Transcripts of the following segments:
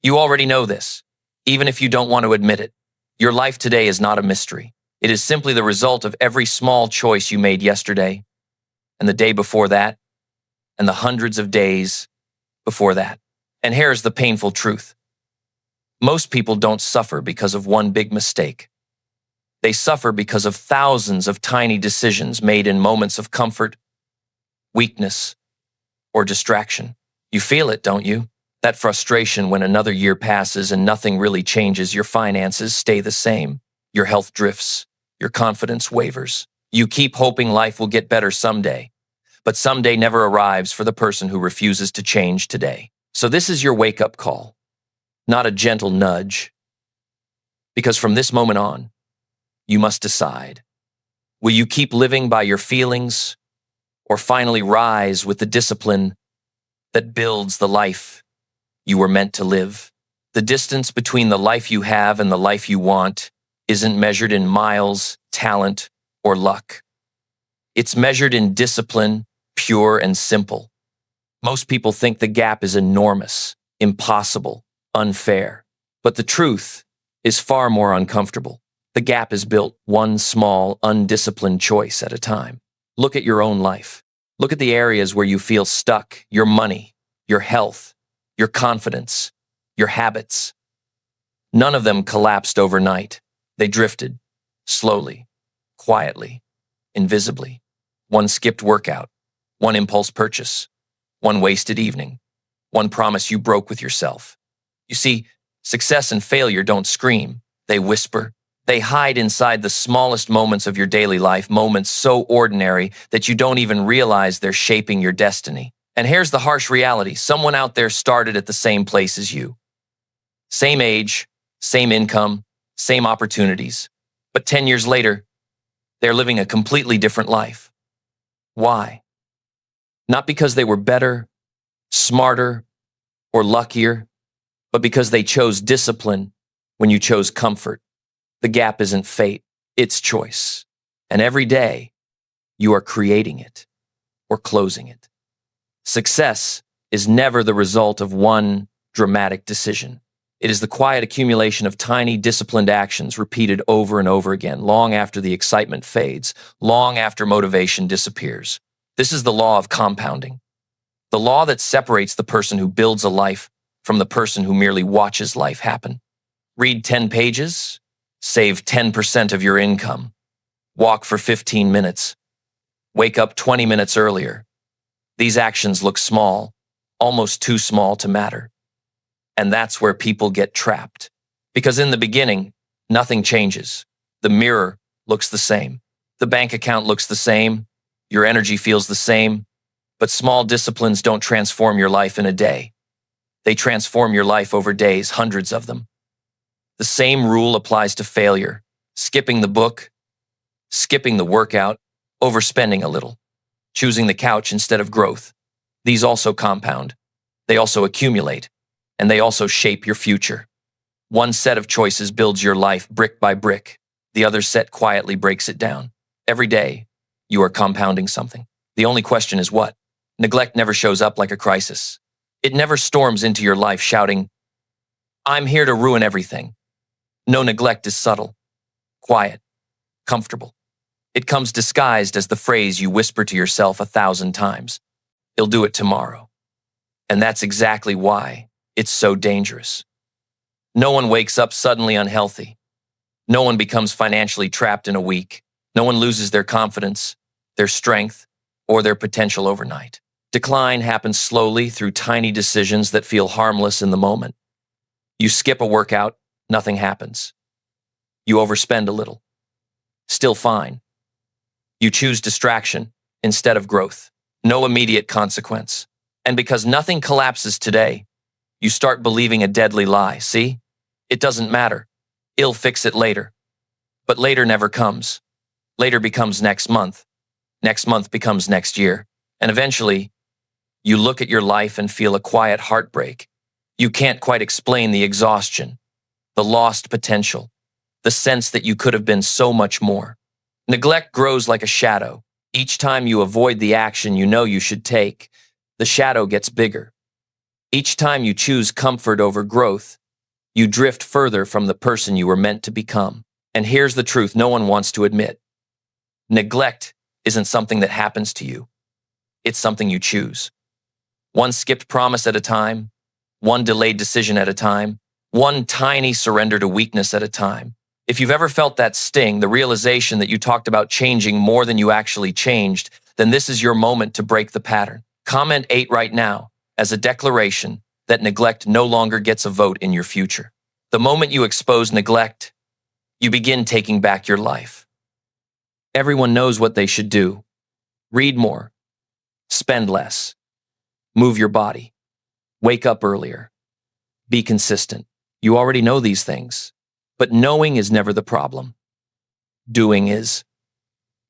You already know this, even if you don't want to admit it. Your life today is not a mystery. It is simply the result of every small choice you made yesterday, and the day before that, and the hundreds of days before that. And here's the painful truth. Most people don't suffer because of one big mistake. They suffer because of thousands of tiny decisions made in moments of comfort, weakness, or distraction. You feel it, don't you? That frustration when another year passes and nothing really changes. Your finances stay the same. Your health drifts. Your confidence wavers. You keep hoping life will get better someday. But someday never arrives for the person who refuses to change today. So this is your wake-up call, not a gentle nudge. Because from this moment on, you must decide. Will you keep living by your feelings, or finally rise with the discipline that builds the life you were meant to live? The distance between the life you have and the life you want isn't measured in miles, talent, or luck. It's measured in discipline, pure and simple. Most people think the gap is enormous, impossible, unfair. But the truth is far more uncomfortable. The gap is built one small, undisciplined choice at a time. Look at your own life. Look at the areas where you feel stuck, your money, your health, your confidence, your habits. None of them collapsed overnight. They drifted, slowly, quietly, invisibly. One skipped workout, one impulse purchase, one wasted evening, one promise you broke with yourself. You see, success and failure don't scream. They whisper. They hide inside the smallest moments of your daily life, moments so ordinary that you don't even realize they're shaping your destiny. And here's the harsh reality. Someone out there started at the same place as you. Same age, same income, same opportunities. But 10 years later, they're living a completely different life. Why? Not because they were better, smarter, or luckier, but because they chose discipline when you chose comfort. The gap isn't fate, it's choice. And every day, you are creating it or closing it. Success is never the result of one dramatic decision. It is the quiet accumulation of tiny, disciplined actions repeated over and over again, long after the excitement fades, long after motivation disappears. This is the law of compounding, the law that separates the person who builds a life from the person who merely watches life happen. Read 10 pages, save 10% of your income, walk for 15 minutes, wake up 20 minutes earlier. These actions look small, almost too small to matter. And that's where people get trapped. Because in the beginning, nothing changes. The mirror looks the same. The bank account looks the same. Your energy feels the same. But small disciplines don't transform your life in a day. They transform your life over days, hundreds of them. The same rule applies to failure. Skipping the book, skipping the workout, overspending a little, choosing the couch instead of growth. These also compound. They also accumulate. And they also shape your future. One set of choices builds your life brick by brick. The other set quietly breaks it down. Every day, you are compounding something. The only question is what? Neglect never shows up like a crisis. It never storms into your life shouting, "I'm here to ruin everything." No, neglect is subtle, quiet, comfortable. It comes disguised as the phrase you whisper to yourself 1,000 times. "He'll do it tomorrow." And that's exactly why it's so dangerous. No one wakes up suddenly unhealthy. No one becomes financially trapped in a week. No one loses their confidence, their strength, or their potential overnight. Decline happens slowly through tiny decisions that feel harmless in the moment. You skip a workout, nothing happens. You overspend a little. Still fine. You choose distraction instead of growth. No immediate consequence. And because nothing collapses today, you start believing a deadly lie. See? It doesn't matter. I'll fix it later. But later never comes. Later becomes next month. Next month becomes next year. And eventually, you look at your life and feel a quiet heartbreak. You can't quite explain the exhaustion, the lost potential, the sense that you could have been so much more. Neglect grows like a shadow. Each time you avoid the action you know you should take, the shadow gets bigger. Each time you choose comfort over growth, you drift further from the person you were meant to become. And here's the truth no one wants to admit. Neglect isn't something that happens to you. It's something you choose. One skipped promise at a time, one delayed decision at a time, one tiny surrender to weakness at a time. If you've ever felt that sting, the realization that you talked about changing more than you actually changed, then this is your moment to break the pattern. Comment 8 right now as a declaration that neglect no longer gets a vote in your future. The moment you expose neglect, you begin taking back your life. Everyone knows what they should do. Read more, spend less, move your body, wake up earlier, be consistent. You already know these things, but knowing is never the problem. Doing is.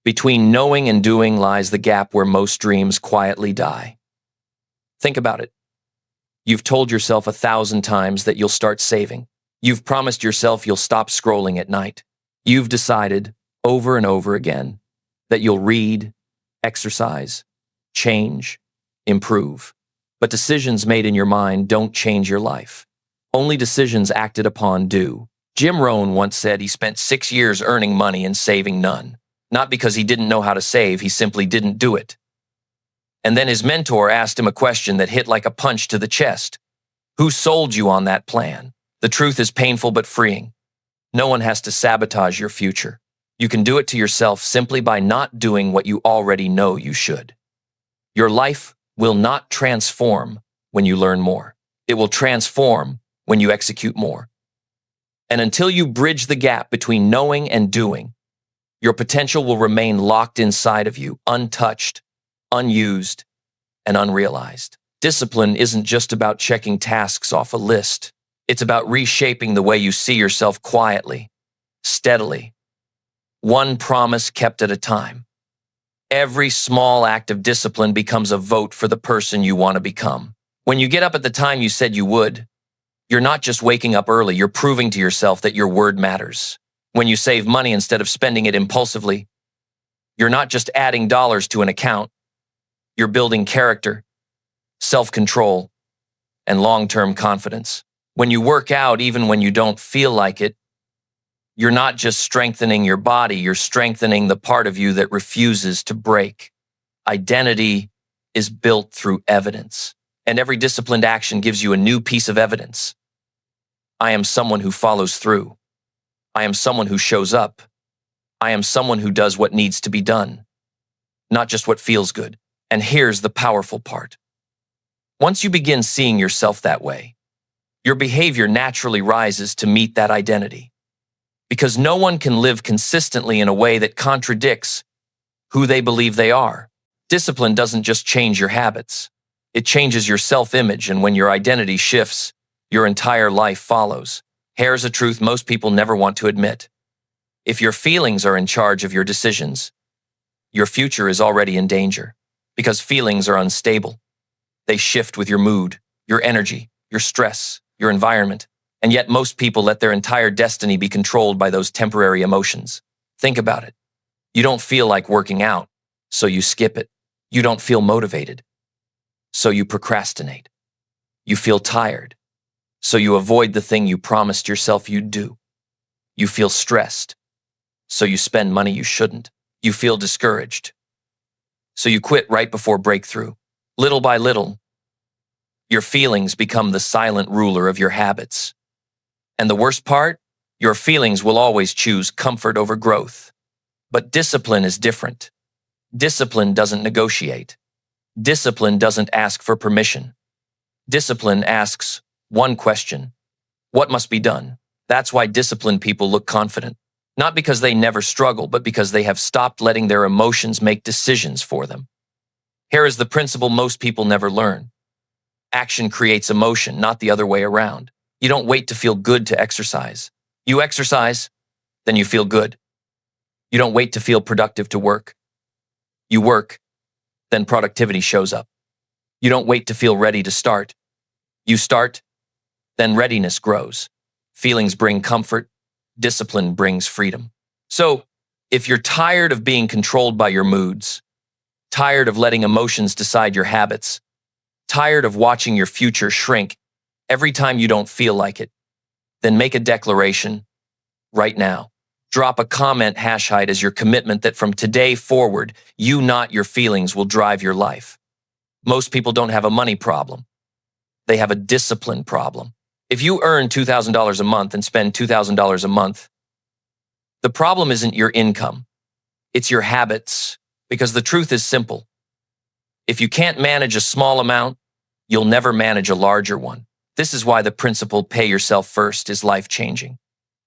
Between knowing and doing lies the gap where most dreams quietly die. Think about it. You've told yourself 1,000 times that you'll start saving. You've promised yourself you'll stop scrolling at night. You've decided, over and over again, that you'll read, exercise, change, improve. But decisions made in your mind don't change your life. Only decisions acted upon do. Jim Rohn once said he spent 6 years earning money and saving none. Not because he didn't know how to save, he simply didn't do it. And then his mentor asked him a question that hit like a punch to the chest. Who sold you on that plan? The truth is painful but freeing. No one has to sabotage your future. You can do it to yourself simply by not doing what you already know you should. Your life will not transform when you learn more. It will transform when you execute more. And until you bridge the gap between knowing and doing, your potential will remain locked inside of you, untouched, unused, and unrealized. Discipline isn't just about checking tasks off a list. It's about reshaping the way you see yourself quietly, steadily, one promise kept at a time. Every small act of discipline becomes a vote for the person you want to become. When you get up at the time you said you would, you're not just waking up early, you're proving to yourself that your word matters. When you save money instead of spending it impulsively, you're not just adding dollars to an account, you're building character, self-control, and long-term confidence. When you work out, even when you don't feel like it, you're not just strengthening your body, you're strengthening the part of you that refuses to break. Identity is built through evidence, and every disciplined action gives you a new piece of evidence. I am someone who follows through. I am someone who shows up. I am someone who does what needs to be done, not just what feels good. And here's the powerful part. Once you begin seeing yourself that way, your behavior naturally rises to meet that identity. Because no one can live consistently in a way that contradicts who they believe they are. Discipline doesn't just change your habits. It changes your self-image, and when your identity shifts, your entire life follows. Here's a truth most people never want to admit. If your feelings are in charge of your decisions, your future is already in danger. Because feelings are unstable. They shift with your mood, your energy, your stress, your environment. And yet most people let their entire destiny be controlled by those temporary emotions. Think about it. You don't feel like working out, so you skip it. You don't feel motivated, so you procrastinate. You feel tired, so you avoid the thing you promised yourself you'd do. You feel stressed, so you spend money you shouldn't. You feel discouraged, so you quit right before breakthrough. Little by little, your feelings become the silent ruler of your habits. And the worst part, your feelings will always choose comfort over growth. But discipline is different. Discipline doesn't negotiate. Discipline doesn't ask for permission. Discipline asks one question: what must be done? That's why disciplined people look confident. Not because they never struggle, but because they have stopped letting their emotions make decisions for them. Here is the principle most people never learn. Action creates emotion, not the other way around. You don't wait to feel good to exercise. You exercise, then you feel good. You don't wait to feel productive to work. You work, then productivity shows up. You don't wait to feel ready to start. You start, then readiness grows. Feelings bring comfort. Discipline brings freedom. So, if you're tired of being controlled by your moods, tired of letting emotions decide your habits, Tired of watching your future shrink every time you don't feel like it? Then make a declaration right now. Drop a comment #height as your commitment that from today forward, you, not your feelings, will drive your life. Most people don't have a money problem. They have a discipline problem. If you earn $2,000 a month and spend $2,000 a month, the problem isn't your income. It's your habits. Because the truth is simple. If you can't manage a small amount, you'll never manage a larger one. This is why the principle pay yourself first is life-changing.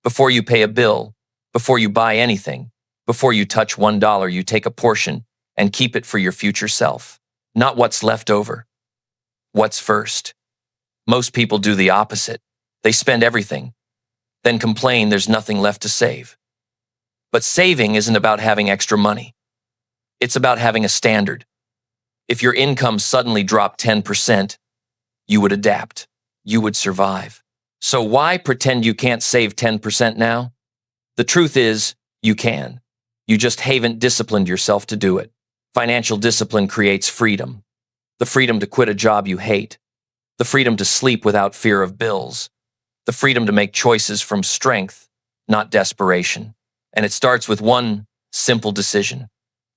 Before you pay a bill, before you buy anything, before you touch $1, you take a portion and keep it for your future self. Not what's left over. What's first? Most people do the opposite. They spend everything, then complain there's nothing left to save. But saving isn't about having extra money. It's about having a standard. If your income suddenly dropped 10%, you would adapt. You would survive. So why pretend you can't save 10% now? The truth is, you can. You just haven't disciplined yourself to do it. Financial discipline creates freedom. The freedom to quit a job you hate. The freedom to sleep without fear of bills. The freedom to make choices from strength, not desperation. And it starts with one simple decision.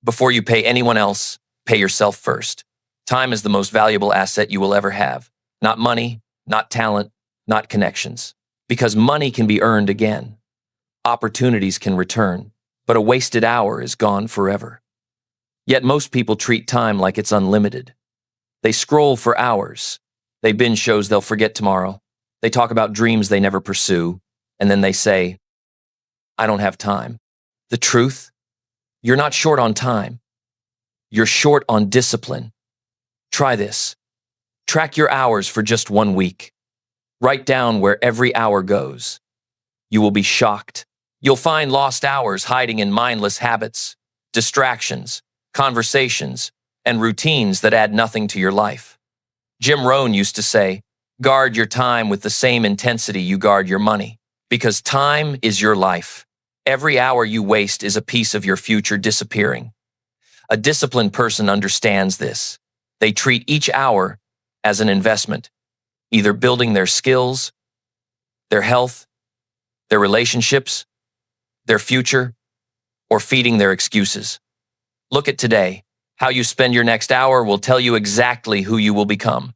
Before you pay anyone else, pay yourself first. Time is the most valuable asset you will ever have. Not money, not talent, not connections. Because money can be earned again. Opportunities can return, but a wasted hour is gone forever. Yet most people treat time like it's unlimited. They scroll for hours. They binge shows they'll forget tomorrow. They talk about dreams they never pursue, and then they say, I don't have time. The truth? You're not short on time. You're short on discipline. Try this. Track your hours for just 1 week. Write down where every hour goes. You will be shocked. You'll find lost hours hiding in mindless habits, distractions, conversations, and routines that add nothing to your life. Jim Rohn used to say, guard your time with the same intensity you guard your money, because time is your life. Every hour you waste is a piece of your future disappearing. A disciplined person understands this. They treat each hour as an investment, either building their skills, their health, their relationships, their future, or feeding their excuses. Look at today. How you spend your next hour will tell you exactly who you will become.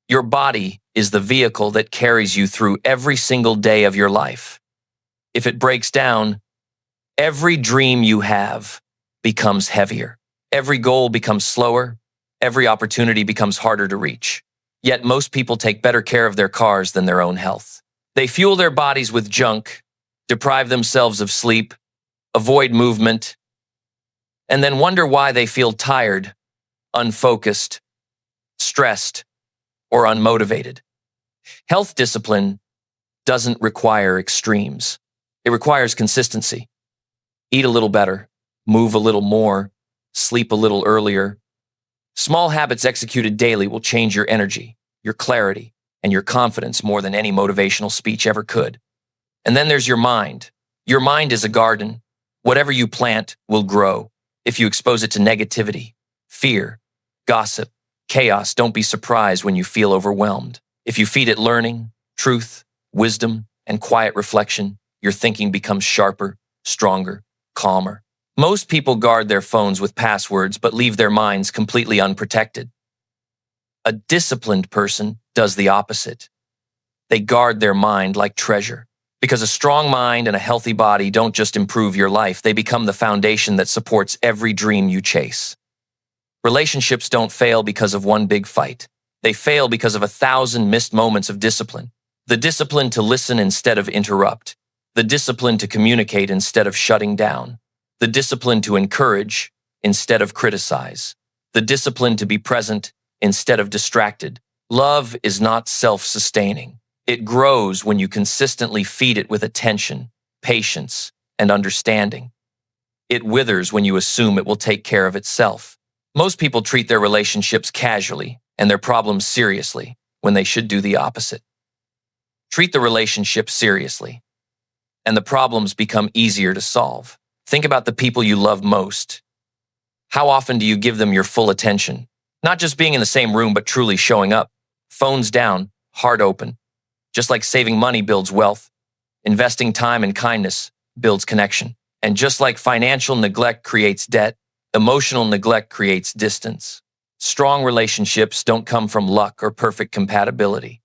Your body is the vehicle that carries you through every single day of your life. If it breaks down, every dream you have becomes heavier. Every goal becomes slower. Every opportunity becomes harder to reach. Yet most people take better care of their cars than their own health. They fuel their bodies with junk, deprive themselves of sleep, avoid movement, and then wonder why they feel tired, unfocused, stressed, or unmotivated. Health discipline doesn't require extremes. It requires consistency. Eat a little better, move a little more, sleep a little earlier. Small habits executed daily will change your energy, your clarity, and your confidence more than any motivational speech ever could. And then there's your mind. Your mind is a garden. Whatever you plant will grow. If you expose it to negativity, fear, gossip, chaos, don't be surprised when you feel overwhelmed. If you feed it learning, truth, wisdom, and quiet reflection, your thinking becomes sharper, stronger, calmer. Most people guard their phones with passwords but leave their minds completely unprotected. A disciplined person does the opposite. They guard their mind like treasure. Because a strong mind and a healthy body don't just improve your life, they become the foundation that supports every dream you chase. Relationships don't fail because of one big fight. They fail because of 1,000 missed moments of discipline. The discipline to listen instead of interrupt. The discipline to communicate instead of shutting down. The discipline to encourage instead of criticize. The discipline to be present instead of distracted. Love is not self-sustaining. It grows when you consistently feed it with attention, patience, and understanding. It withers when you assume it will take care of itself. Most people treat their relationships casually and their problems seriously when they should do the opposite. Treat the relationship seriously, and the problems become easier to solve. Think about the people you love most. How often do you give them your full attention? Not just being in the same room, but truly showing up. Phones down, heart open. Just like saving money builds wealth, investing time and kindness builds connection. And just like financial neglect creates debt, emotional neglect creates distance. Strong relationships don't come from luck or perfect compatibility.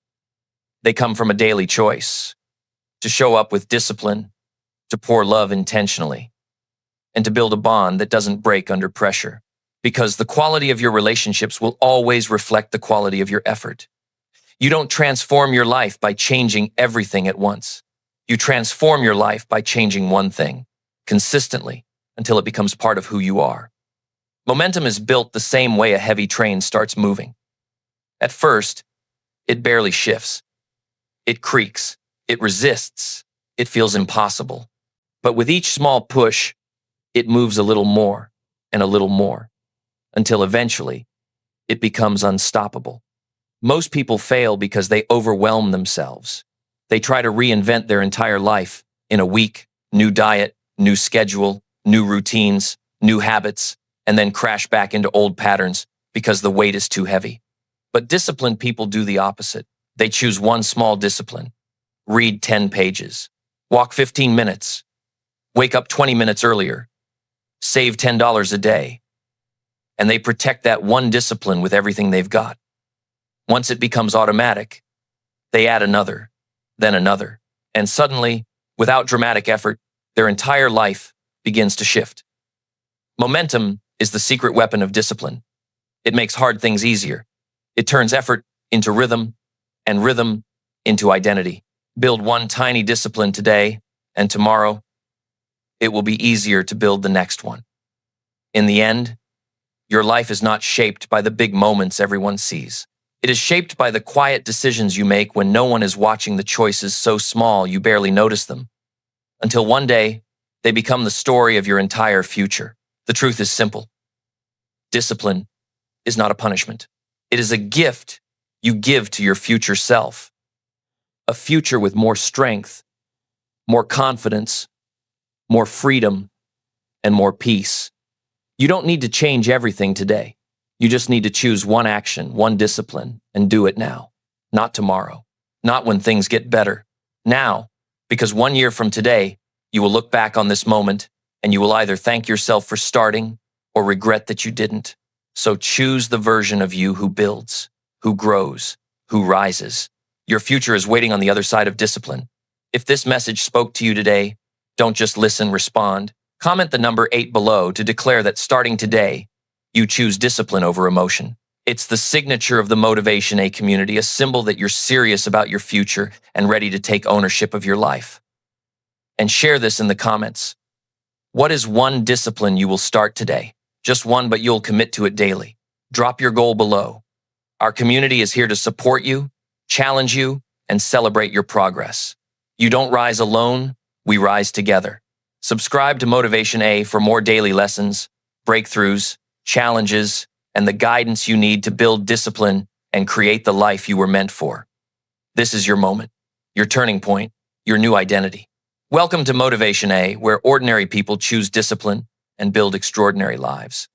They come from a daily choice to show up with discipline, to pour love intentionally, and to build a bond that doesn't break under pressure. Because the quality of your relationships will always reflect the quality of your effort. You don't transform your life by changing everything at once. You transform your life by changing one thing, consistently, until it becomes part of who you are. Momentum is built the same way a heavy train starts moving. At first, it barely shifts. It creaks. It resists. It feels impossible. But with each small push, it moves a little more and a little more, until eventually, it becomes unstoppable. Most people fail because they overwhelm themselves. They try to reinvent their entire life in a week, new diet, new schedule, new routines, new habits, and then crash back into old patterns because the weight is too heavy. But disciplined people do the opposite. They choose one small discipline. Read 10 pages. Walk 15 minutes. Wake up 20 minutes earlier. Save $10 a day. And they protect that one discipline with everything they've got. Once it becomes automatic, they add another, then another, and suddenly, without dramatic effort, their entire life begins to shift. Momentum is the secret weapon of discipline. It makes hard things easier. It turns effort into rhythm, and rhythm into identity. Build one tiny discipline today, and tomorrow, it will be easier to build the next one. In the end, your life is not shaped by the big moments everyone sees. It is shaped by the quiet decisions you make when no one is watching, the choices so small you barely notice them. Until one day, they become the story of your entire future. The truth is simple. Discipline is not a punishment. It is a gift you give to your future self. A future with more strength, more confidence, more freedom, and more peace. You don't need to change everything today. You just need to choose one action, one discipline, and do it now. Not tomorrow. Not when things get better. Now, because 1 year from today, you will look back on this moment and you will either thank yourself for starting or regret that you didn't. So choose the version of you who builds, who grows, who rises. Your future is waiting on the other side of discipline. If this message spoke to you today, don't just listen, respond. Comment the number 8 below to declare that starting today, you choose discipline over emotion. It's the signature of the MotivationA community, a symbol that you're serious about your future and ready to take ownership of your life. And share this in the comments. What is one discipline you will start today? Just one, but you'll commit to it daily. Drop your goal below. Our community is here to support you, challenge you, and celebrate your progress. You don't rise alone, we rise together. Subscribe to MotivationA for more daily lessons, breakthroughs, challenges, and the guidance you need to build discipline and create the life you were meant for. This is your moment, your turning point, your new identity. Welcome to MotivationA, where ordinary people choose discipline and build extraordinary lives.